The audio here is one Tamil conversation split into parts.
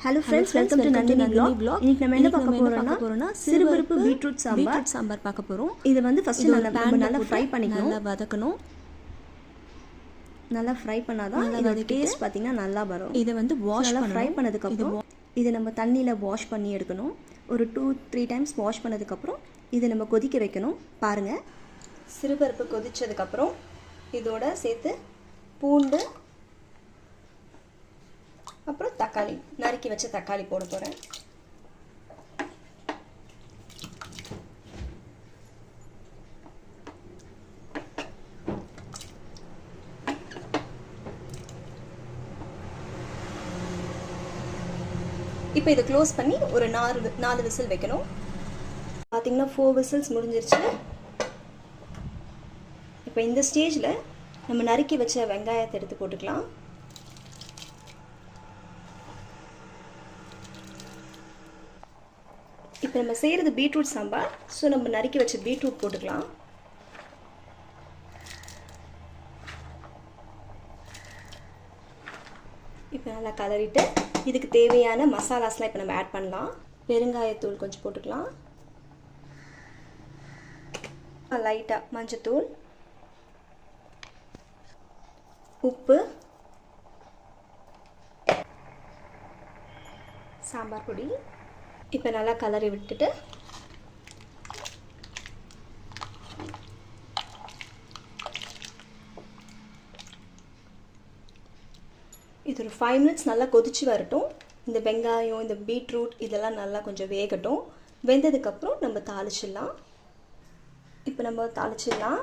Hello friends, welcome to Nandini vlog. இன்னைக்கு நம்ம என்ன பார்க்க போறோம்னா சிறுபருப்பு பீட்ரூட் சாம்பார் பார்க்க போறோம். இது வந்து ஃபர்ஸ்ட் நல்லா ஃப்ரை பண்ணிக்கணும், நல்லா வதக்கணும். நல்லா ஃப்ரை பண்ணாதான் இதோட டேஸ்ட் பாத்தீங்கன்னா நல்லா வரும். இத வந்து வாஷ் பண்ணி ஃப்ரை பண்ணதுக்கு அப்புறம் இத நம்ம தண்ணில வாஷ் பண்ணி எடுக்கணும். ஒரு 2-3 டைம்ஸ் வாஷ் பண்ணதுக்கு அப்புறம் இத நம்ம கொதிக்க வைக்கணும். பாருங்க, சிறுபருப்பு கொதிச்சதுக்கு அப்புறம் இதோட சேர்த்து பூண்டு அப்புறம் தக்காளி, நறுக்கி வச்ச தக்காளி போட போறேன். இப்போ இதை க்ளோஸ் பண்ணி ஒரு 4 விசில் வைக்கணும். பார்த்தீங்கன்னா 4 விசில்ஸ் முடிஞ்சிருச்சு. இப்போ இந்த ஸ்டேஜில் நம்ம நறுக்கி வச்ச வெங்காயத்தை எடுத்து போட்டுக்கலாம். இப்போ நம்ம செய்கிறது பீட்ரூட் சாம்பார். ஸோ நம்ம நறுக்கி வச்ச பீட்ரூட் போட்டுக்கலாம். இப்போ நல்லா கலரிட்டு இதுக்கு தேவையான மசாலாஸ்லாம் இப்போ நம்ம ஆட் பண்ணலாம். பெருங்காயத்தூள் கொஞ்சம் போட்டுக்கலாம், லைட்டாக மஞ்சத்தூள், உப்பு, சாம்பார் பொடி. இப்போ நல்லா கலரி விட்டுட்டு இது ஒரு 5 மினிட்ஸ் நல்லா கொதிச்சு வரட்டும். இந்த வெங்காயம், இந்த பீட்ரூட் இதெல்லாம் நல்லா கொஞ்சம் வேகட்டும். வெந்ததுக்கப்புறம் நம்ம தாளிச்சிடலாம். இப்போ நம்ம தாளிச்சிடலாம்.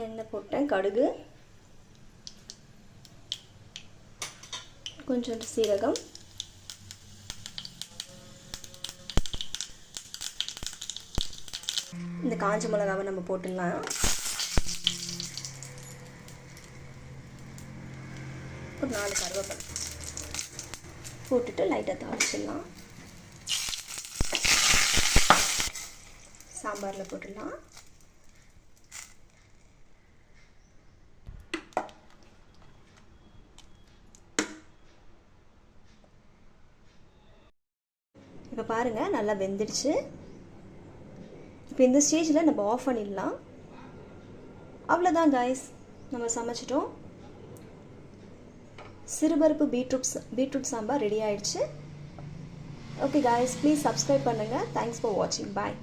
எண்ணெய் போட்டேன், கடுகு, கொஞ்சம் சீரகம், இந்த காஞ்ச மிளகாவை நம்ம போட்டுடலாம். ஒரு 4 கருவேப்பிலை போட்டுட்டு லைட்டாக தாளிச்சிடலாம். சாம்பாரில் போட்டுடலாம். இப்போ பாருங்கள், நல்லா வெந்துடுச்சு. இப்போ இந்த ஸ்டேஜில் நம்ம ஆஃப் பண்ணிடலாம். அவ்வளோதான் காய்ஸ், நம்ம சமைச்சிட்டோம். சிறுபருப்பு பீட்ரூட் சாம்பார் ரெடி ஆயிடுச்சு. ஓகே காய்ஸ், ப்ளீஸ் சப்ஸ்கிரைப் பண்ணுங்கள். தேங்க்ஸ் ஃபார் வாட்சிங். பாய்.